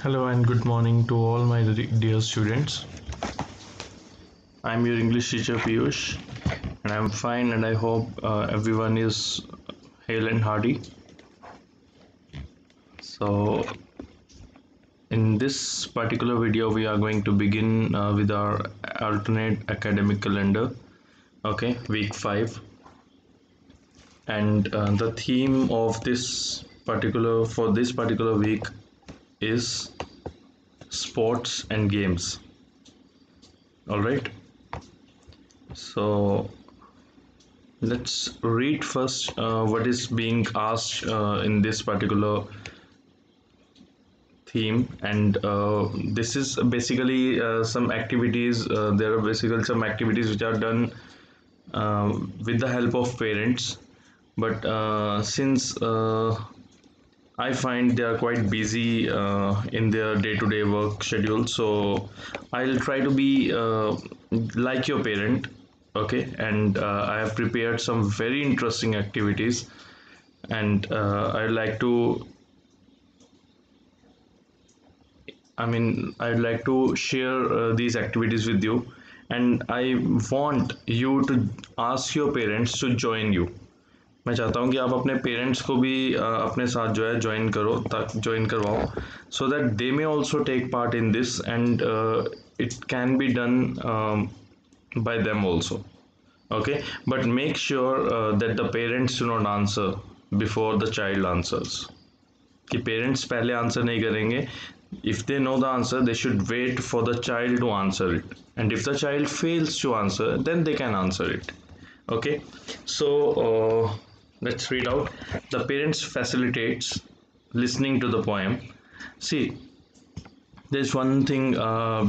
Hello and good morning to all my dear students. I'm your English teacher Piyush and I'm fine and I hope everyone is hale and hearty. So in this particular video we are going to begin with our alternate academic calendar, okay, week 5, and the theme of this particular week is sports and games. All right, so let's read first what is being asked in this particular theme, and this is basically some activities. There are basically some activities which are done with the help of parents, but since I find they are quite busy in their day-to-day work schedule, so I'll try to be like your parent, okay? And I have prepared some very interesting activities, and I'd like to share these activities with you, and I want you to ask your parents to join you. मैं चाहता हूँ कि आप अपने parents को भी अपने साथ जो है ज्वाइन करवाओ, so that they may also take part in this and it can be done by them also, okay, but make sure that the parents do not answer before the child answers. कि parents पहले answer नहीं करेंगे. If they know the answer, they should wait for the child to answer it, and if the child fails to answer, then they can answer it. Okay, so let's read out. The parents facilitates listening to the poem. See, there's one thing,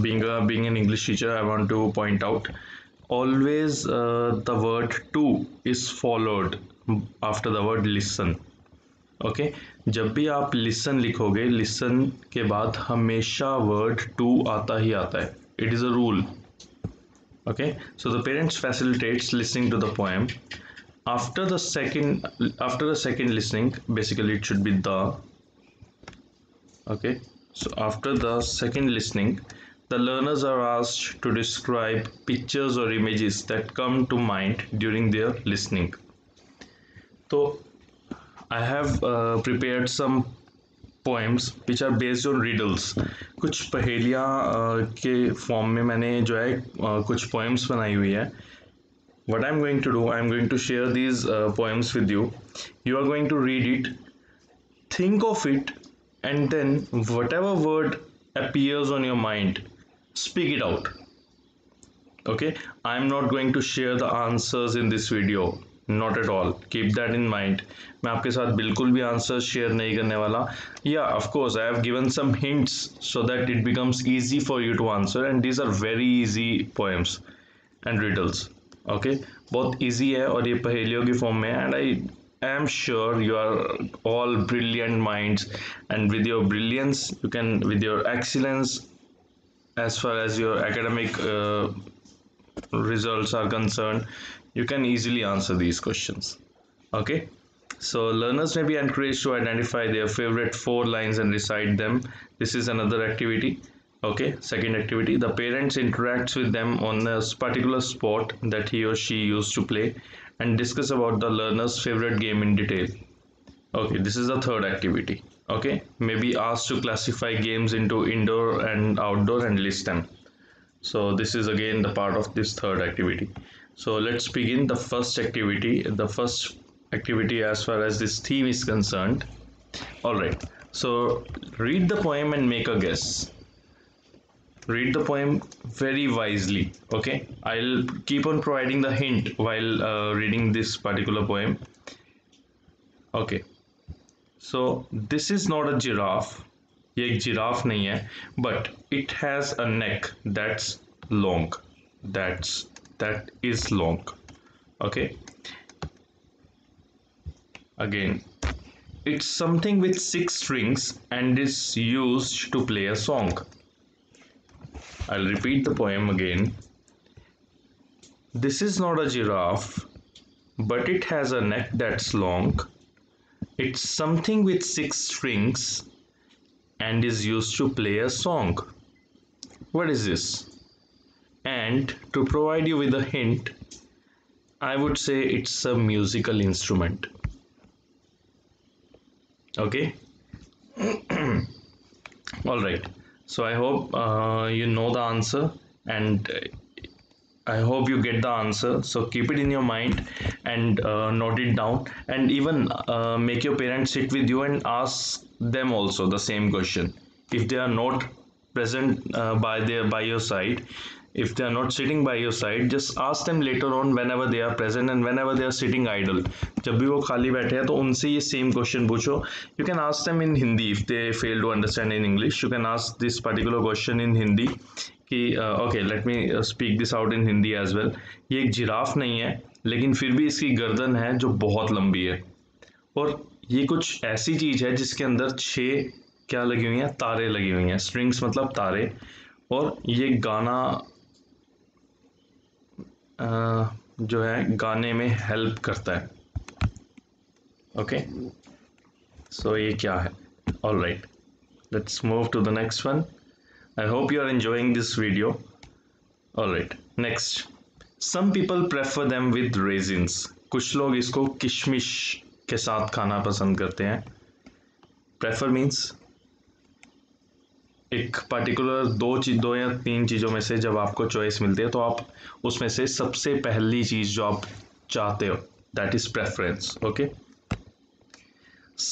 being an English teacher, I want to point out. Always the word to is followed after the word listen. Okay, जब भी आप listen लिखोगे, listen के बाद हमेशा word to आता ही आता है. It is a rule. Okay, so the parents facilitates listening to the poem. after the second listening, basically it should be the. Okay, so after the second listening, the learners are asked to describe pictures or images that come to mind during their listening. So I have prepared some poems which are based on riddles. कुछ पहेलियाँ के form में मैंने जो है कुछ poems बनाई हुई है. What I'm going to do, I'm going to share these poems with you. You are going to read it, think of it, and then whatever word appears on your mind, speak it out. Okay, I'm not going to share the answers in this video, not at all. Keep that in mind. मैं आपके साथ बिल्कुल भी answer share नहीं करने वाला. Yeah, of course, I have given some hints so that it becomes easy for you to answer, and these are very easy poems and riddles. Okay, बहुत easy है और ये पहेलियों की फॉर्म में है, and I am sure you are all brilliant minds, and with your brilliance, you can, with your excellence, as far as your academic results are concerned, you can easily answer these questions. Okay, so learners may be encouraged to identify their favorite 4 lines and recite them. This is another activity. Okay, second activity, the parents interacts with them on a particular sport that he or she used to play and discuss about the learner's favorite game in detail. Okay, this is the third activity. Okay, may be asked to classify games into indoor and outdoor and list them. So this is again the part of this third activity. So let's begin the first activity. The first activity as far as this theme is concerned. All right, so read the poem and make a guess. Read the poem very wisely. Okay, I'll keep on providing the hint while reading this particular poem. Okay, so this is not a giraffe. ये एक giraffe नहीं है, but it has a neck that's long. That is long. Okay, again, it's something with 6 strings and is used to play a song. I'll repeat the poem again. This is not a giraffe, but it has a neck that's long. It's something with 6 strings and is used to play a song. What is this? And to provide you with a hint, I would say it's a musical instrument. Okay. All right. So I hope you know the answer, and I hope you get the answer. So keep it in your mind and note it down, and even make your parents sit with you and ask them also the same question. If they are not present by your side, if they are not sitting by your side, just ask them later on whenever they are present and whenever they are sitting idle. जब भी वो खाली बैठे हैं तो उनसे ये same question पूछो. You can ask them in Hindi if they fail to understand in English. You can ask this particular question in Hindi कि okay let me speak this out in Hindi as well. ये एक giraffe नहीं है, लेकिन फिर भी इसकी गर्दन है जो बहुत लंबी है, और ये कुछ ऐसी चीज़ है जिसके अंदर 6 क्या लगी हुई हैं, तारे लगी हुई हैं. स्ट्रिंग्स मतलब तारे. और ये गाना जो है गाने में हेल्प करता है. ओके, सो ये क्या है? All right, let's move to the next one. I hope you are enjoying this video. Alright, next. Some people prefer them with raisins. कुछ लोग इसको किशमिश के साथ खाना पसंद करते हैं. Prefer means एक पर्टिकुलर दो या 3 चीज़ों में से जब आपको चॉइस मिलती है तो आप उसमें से सबसे पहली चीज़ जो आप चाहते हो, that is preference. Okay.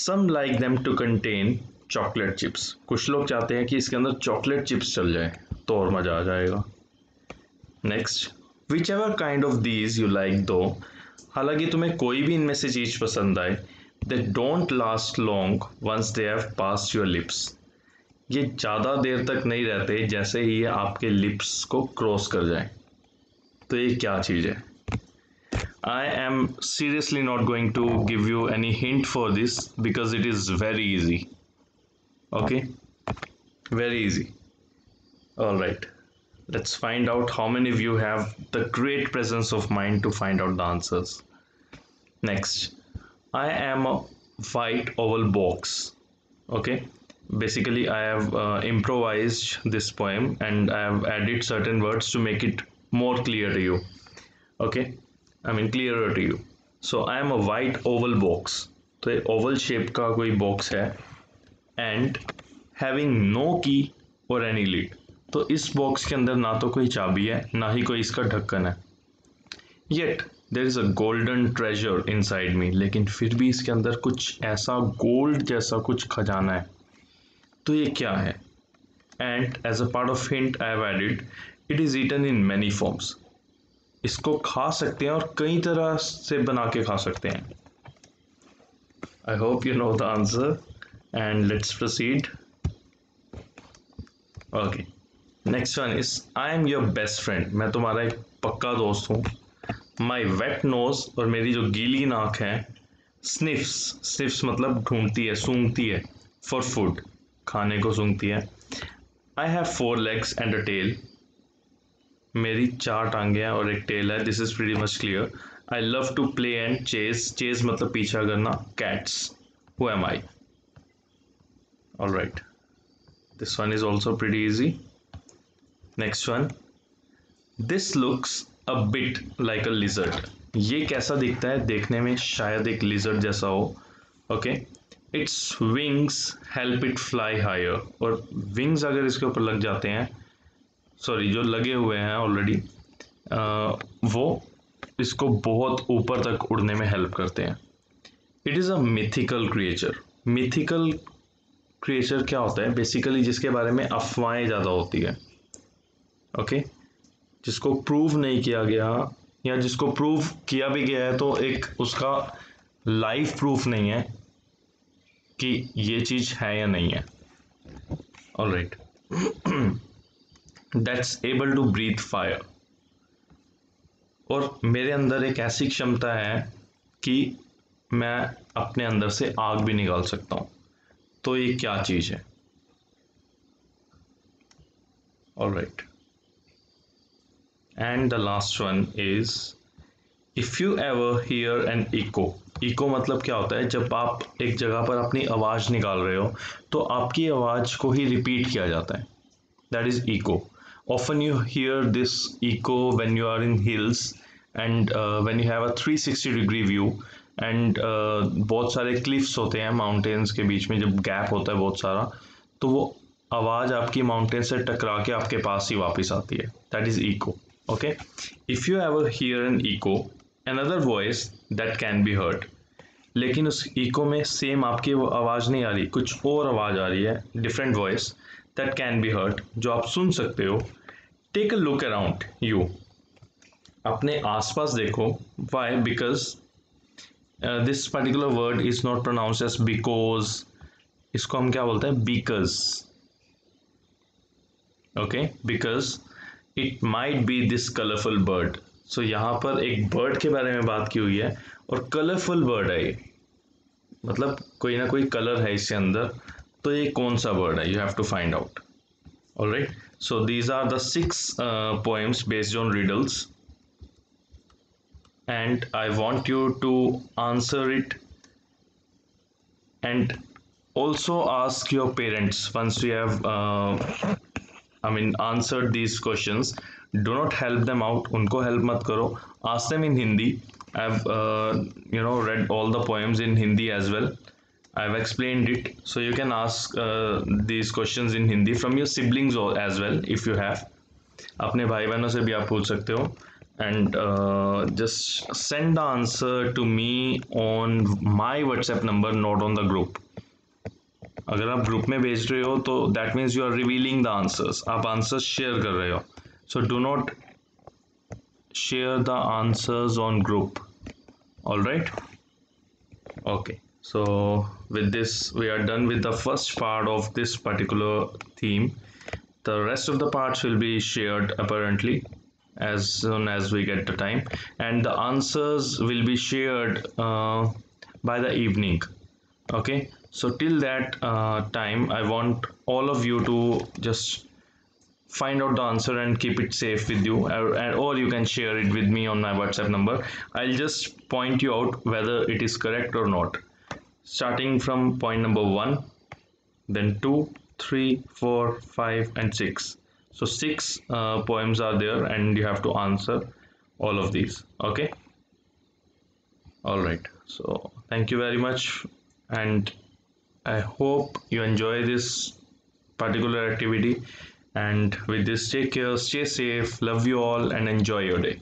Some like them to contain chocolate chips. कुछ लोग चाहते हैं कि इसके अंदर चॉकलेट चिप्स चल जाए तो और मज़ा आ जाएगा. Next, which ever kind of these you like दो, हालांकि तुम्हें कोई भी इनमें से चीज़ पसंद आए, they don't last long once they have passed your lips. ये ज़्यादा देर तक नहीं रहते जैसे ही ये आपके लिप्स को क्रॉस कर जाए. तो ये क्या चीज़ है? I am seriously not going to give you any hint for this because it is very easy. Okay, very easy. All right, let's find out how many of you have the great presence of mind to find out the answers. Next, I am a white oval box. Okay, basically I have improvised this poem and I have added certain words to make it more clear to you. Okay, I mean clearer to you. So I am a white oval box. तो ये oval shape का कोई box है and having no key or any lid. तो इस box के अंदर ना तो कोई चाबी है ना ही कोई इसका ढक्कन है. Yet there is a golden treasure inside me. लेकिन फिर भी इसके अंदर कुछ ऐसा गोल्ड जैसा कुछ खजाना है. तो ये क्या है? And as a part of hint I have added, it is eaten in many forms. इसको खा सकते हैं और कई तरह से बना के खा सकते हैं. I hope you know the answer. And let's proceed. Okay, next one is I am your best friend. मैं तुम्हारा एक पक्का दोस्त हूँ. My wet nose, और मेरी जो गीली नाक है, sniffs मतलब ढूंढती है, सूंघती है, for food, खाने को सूंघती है. I have 4 legs and a tail. मेरी 4 टांगे हैं और एक टेल है. This is pretty much clear. I love to play and chase मतलब पीछा करना, cats. Who am I? All right, this one is also pretty easy. Next one, this looks a bit like a lizard. ये कैसा दिखता है? देखने में शायद एक lizard जैसा हो. Okay, its wings help it fly higher. और wings अगर इसके ऊपर लग जाते हैं, सॉरी जो लगे हुए हैं ऑलरेडी, वो इसको बहुत ऊपर तक उड़ने में हेल्प करते हैं. It is a mythical creature. mythical creature क्या होता है? बेसिकली जिसके बारे में अफवाहें ज़्यादा होती है. ओके, जिसको प्रूव नहीं किया गया या जिसको प्रूव किया भी गया है तो एक उसका लाइव प्रूफ नहीं है कि ये चीज़ है या नहीं है. Alright, that's able to breathe fire. और मेरे अंदर एक ऐसी क्षमता है कि मैं अपने अंदर से आग भी निकाल सकता हूँ. तो ये क्या चीज़ है? All right, and the last one is if you ever hear an echo. Eco मतलब क्या होता है, जब आप एक जगह पर अपनी आवाज़ निकाल रहे हो तो आपकी आवाज़ को ही रिपीट किया जाता है, that is echo. Often you hear this echo when you are in hills and when you have a 360-degree view and बहुत सारे cliffs होते हैं माउंटेन्स के बीच में, जब गैप होता है बहुत सारा, तो वो आवाज़ आपकी माउंटेन से टकरा के आपके पास ही वापस आती है, that is echo. Okay, if you ever hear an echo, another voice that can be heard, लेकिन उस इको में सेम आपकी वो आवाज़ नहीं आ रही, कुछ और आवाज़ आ रही है, different voice that can be heard, जो आप सुन सकते हो. Take a look around you, अपने आसपास देखो. Why? Because this particular word is not pronounce as because, इसको हम क्या बोलते हैं, because. Okay, because it might be this colourful bird. So यहाँ पर एक बर्ड के बारे में बात की हुई है और कलरफुल बर्ड है ये, मतलब कोई ना कोई कलर है इसके अंदर, तो ये कौन सा बर्ड है, you have to find out. Alright, so these are the 6 poems based on riddles, and I want you to answer it and also ask your parents once you have answered these questions. Do not help them out, unko help mat karo, ask them in Hindi. I've read all the poems in Hindi as well. I've explained it, so you can ask these questions in Hindi from your siblings as well if you have. अपने भाई बहनों से भी आप पूछ सकते हो. And just send the answer to me on my WhatsApp number, not on the group. अगर आप ग्रुप में भेज रहे हो तो that means you are revealing the answers, आप आंसर्स शेयर कर रहे हो. So do not share the answers on group. All right, okay. So with this we are done with the first part of this particular theme. The rest of the parts will be shared apparently as soon as we get the time, and the answers will be shared by the evening. Okay, so till that time I want all of you to just find out the answer and keep it safe with you, or you can share it with me on my WhatsApp number. I'll just point you out whether it is correct or not, starting from point number 1, then 2, 3, 4, 5 and 6. So 6 poems are there and you have to answer all of these. Okay, all right, so thank you very much, and I hope you enjoy this particular activity. And with this, take care, stay safe, love you all, and enjoy your day.